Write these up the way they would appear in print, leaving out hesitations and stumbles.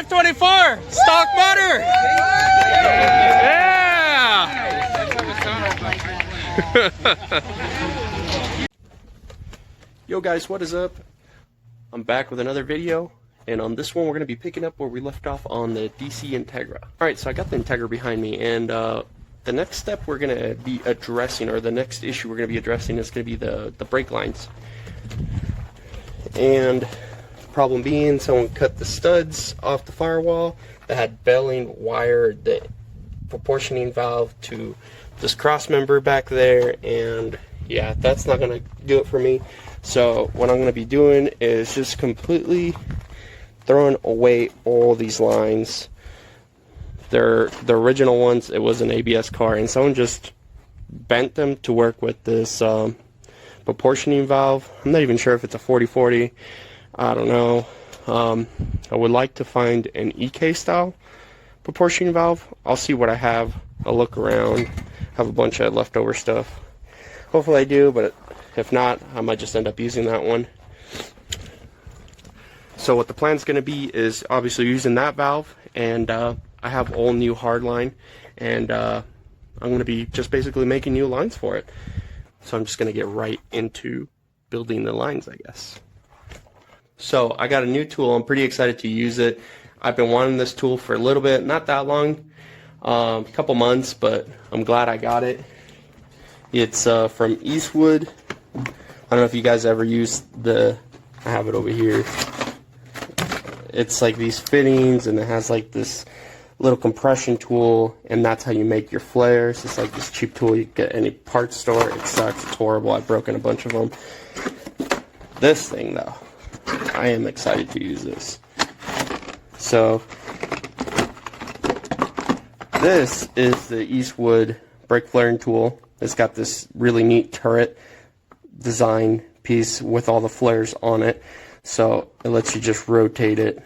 524 stock motor. Yeah. Yo guys, what is up? I'm back with another video, and on this one we're going to be picking up where we left off on the DC Integra. Alright, so I got the Integra behind me, and the next step we're going to be addressing, or the next issue we're going to be addressing, is going to be the brake lines. And problem being, someone cut the studs off the firewall that had belling wired the proportioning valve to this cross member back there, and yeah, that's not going to do it for me. So what I'm going to be doing is just completely throwing away all these lines. They're the original ones. It was an ABS car, and someone just bent them to work with this proportioning valve. I'm not even sure if it's a 40/40. I don't know. I would like to find an EK style proportioning valve. I'll see what I have. I'll look around. Have a bunch of leftover stuff. Hopefully I do, but if not, I might just end up using that one. So what the plan's going to be is obviously using that valve, and I have all new hardline, and I'm going to be just basically making new lines for it. So I'm just going to get right into building the lines, I guess. So I got a new tool. I'm pretty excited to use it. I've been wanting this tool for a little bit, not that long, a couple months, but I'm glad I got it. It's from Eastwood. I don't know if you guys ever used I have it over here. It's like these fittings, and it has like this little compression tool, and that's how you make your flares. It's like this cheap tool you get at any parts store. It sucks. It's horrible. I've broken a bunch of them. This thing, though, I am excited to use this. So this is the Eastwood brake flaring tool. It's got this really neat turret design piece with all the flares on it. So it lets you just rotate it.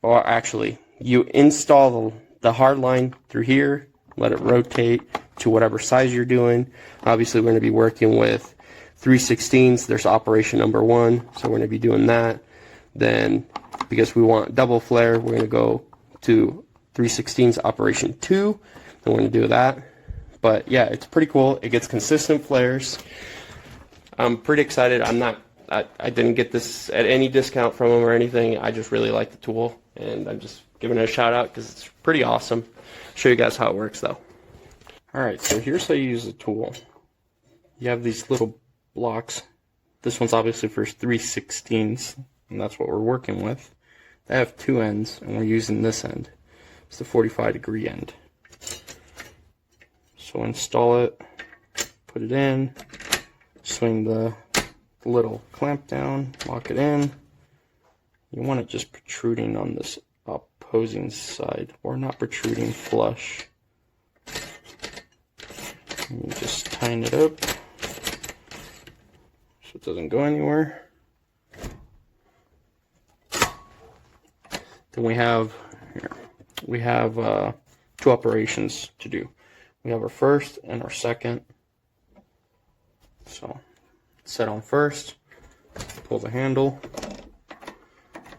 Or actually, you install the hard line through here, let it rotate to whatever size you're doing. Obviously, we're going to be working with 3/16. There's operation number 1, so we're going to be doing that. Then, because we want double flare, we're going to go to 3/16 operation 2, and we're going to do that. But yeah, it's pretty cool. It gets consistent flares. I'm pretty excited. I didn't get this at any discount from them or anything. I just really like the tool, and I'm just giving it a shout out because it's pretty awesome. Show you guys how it works though. Alright, so here's how you use the tool. You have these little blocks. This one's obviously for 3/16, and that's what we're working with. They have 2 ends, and we're using this end. It's the 45-degree end. So install it, put it in, swing the little clamp down, lock it in. You want it just protruding on this opposing side, or not protruding flush. And you just tighten it up so it doesn't go anywhere. Then we have 2 operations to do. We have our first and our second. So set on first, pull the handle,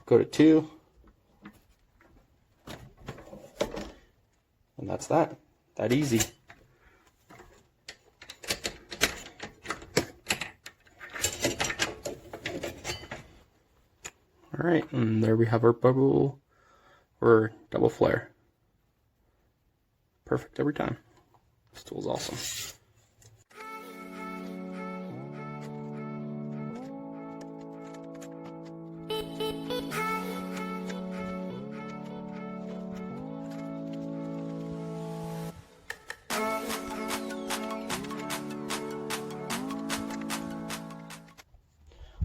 go to 2, and that's that easy. Alright, and there we have our bubble or double flare. Perfect every time. This tool's awesome.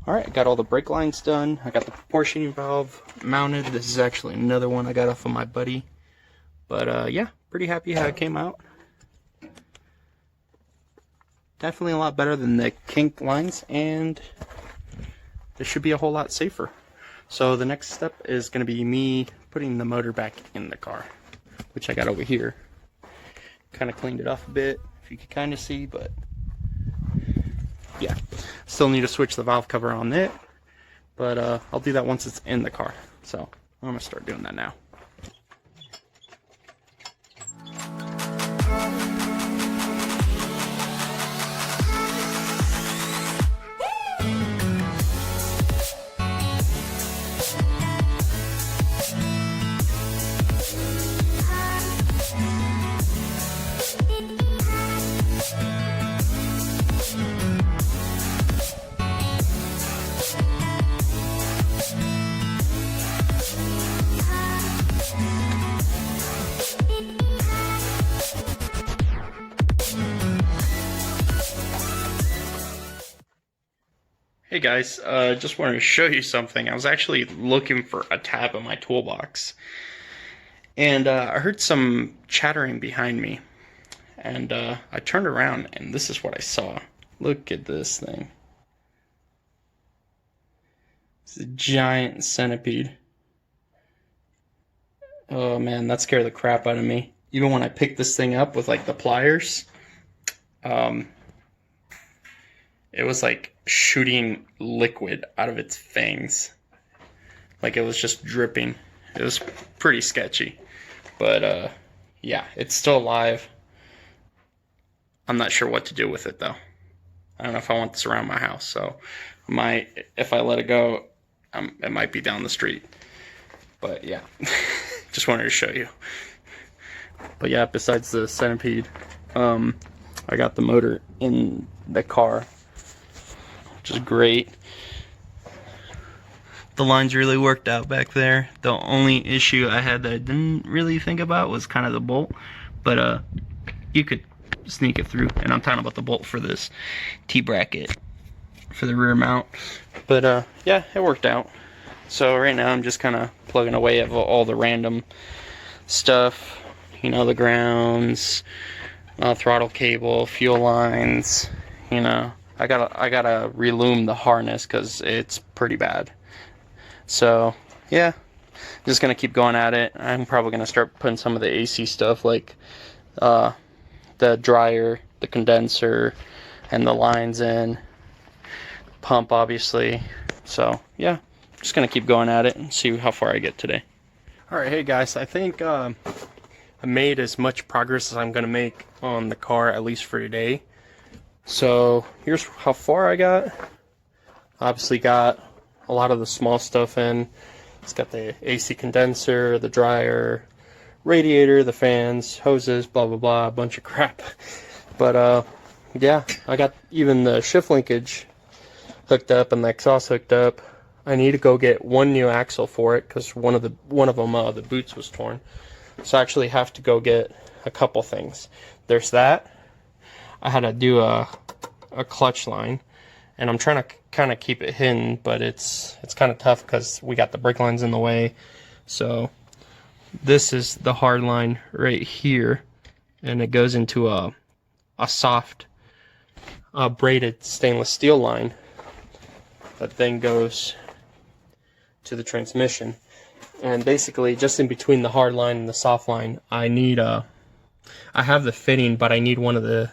Alright, I got all the brake lines done. I got the proportioning valve mounted. This is actually another one I got off of my buddy. But yeah, pretty happy how it came out. Definitely a lot better than the kink lines, and this should be a whole lot safer. So the next step is going to be me putting the motor back in the car, which I got over here. Kind of cleaned it off a bit, if you could kind of see, but yeah. Still need to switch the valve cover on it, but I'll do that once it's in the car. So I'm gonna start doing that now. Hey guys, just wanted to show you something. I was actually looking for a tab in my toolbox, and I heard some chattering behind me, and I turned around, and this is what I saw. Look at this thing. It's a giant centipede. Oh man, that scared the crap out of me. Even when I picked this thing up with like the pliers, it was like shooting liquid out of its fangs. Like it was just dripping. It was pretty sketchy. But yeah, it's still alive. I'm not sure what to do with it though. I don't know if I want this around my house, so if I let it go, it might be down the street. But yeah, just wanted to show you. But yeah, besides the centipede, I got the motor in the car, which is great. The lines really worked out back there. The only issue I had that I didn't really think about was kind of the bolt, but you could sneak it through, and I'm talking about the bolt for this T-bracket for the rear mount. But yeah, it worked out. So right now I'm just kind of plugging away at all the random stuff, you know, the grounds, throttle cable, fuel lines, you know. I gotta relume the harness because it's pretty bad. So yeah, just gonna keep going at it. I'm probably gonna start putting some of the AC stuff, like the dryer, the condenser, and the lines in, pump obviously. So yeah, just gonna keep going at it and see how far I get today. Alright, hey guys, I think I made as much progress as I'm gonna make on the car, at least for today. So here's how far I got. Obviously got a lot of the small stuff in. It's got the AC condenser, the dryer, radiator, the fans, hoses, blah blah blah, a bunch of crap. But yeah, I got even the shift linkage hooked up and the exhaust hooked up. I need to go get one new axle for it because one of them the boots was torn. So I actually have to go get a couple things. There's that. I had to do a clutch line, and I'm trying to kind of keep it hidden, but it's kind of tough because we got the brake lines in the way. So this is the hard line right here, and it goes into a soft braided stainless steel line that then goes to the transmission. And basically just in between the hard line and the soft line, I have the fitting, but I need one of the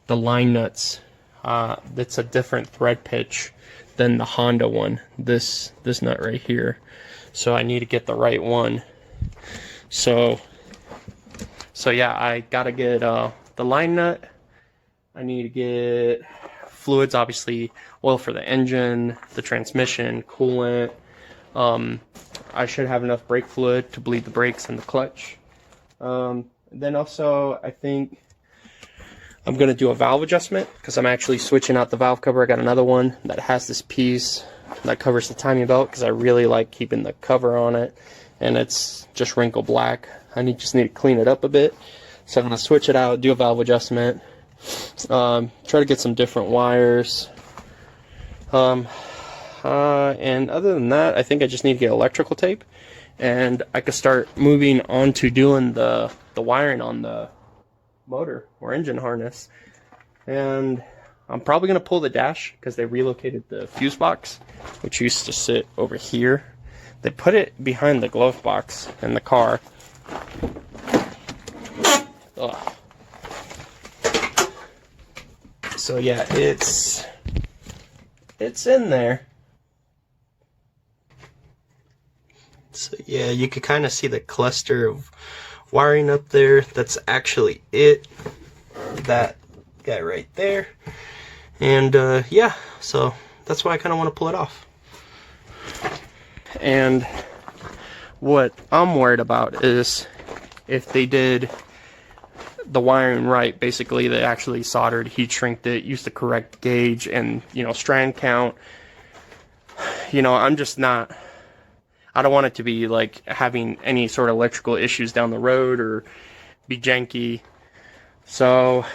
line nuts that's a different thread pitch than the Honda one, this nut right here. So I need to get the right one. So yeah, I gotta get the line nut. I need to get fluids, obviously oil for the engine, the transmission, coolant. I should have enough brake fluid to bleed the brakes and the clutch. Then also, I think I'm going to do a valve adjustment because I'm actually switching out the valve cover. I got another one that has this piece that covers the timing belt because I really like keeping the cover on it, and it's just wrinkle black. I just need to clean it up a bit. So I'm going to switch it out, do a valve adjustment, try to get some different wires. And other than that, I think I just need to get electrical tape, and I could start moving on to doing the wiring on the motor or engine harness. And I'm probably going to pull the dash because they relocated the fuse box, which used to sit over here. They put it behind the glove box in the car. Ugh. So yeah, it's in there. So yeah, you could kind of see the cluster of wiring up there. That's actually it. That guy right there. And yeah, so that's why I kind of want to pull it off. And what I'm worried about is if they did the wiring right, basically they actually soldered, heat shrinked it, used the correct gauge and, you know, strand count. You know, I'm just not, I don't want it to be like having any sort of electrical issues down the road or be janky. So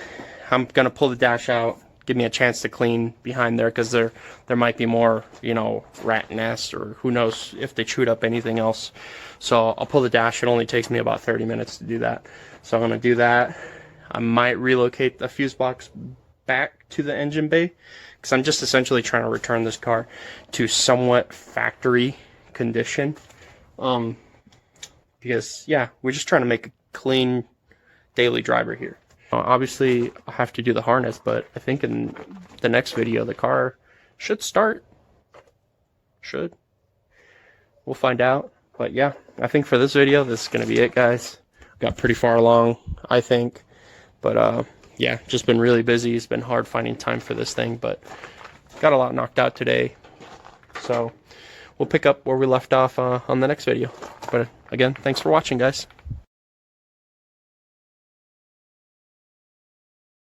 I'm gonna pull the dash out, give me a chance to clean behind there, because there might be more, you know, rat nest, or who knows if they chewed up anything else. So I'll pull the dash. It only takes me about 30 minutes to do that. So I'm gonna do that. I might relocate the fuse box back to the engine bay, because I'm just essentially trying to return this car to somewhat factory condition. Because yeah, we're just trying to make a clean daily driver here. Obviously I have to do the harness, but I think in the next video the car should start. We'll find out. But yeah, I think for this video this is gonna be it, guys. Got pretty far along, I think. But yeah, just been really busy. It's been hard finding time for this thing, but got a lot knocked out today. So we'll pick up where we left off on the next video. But again, thanks for watching, guys.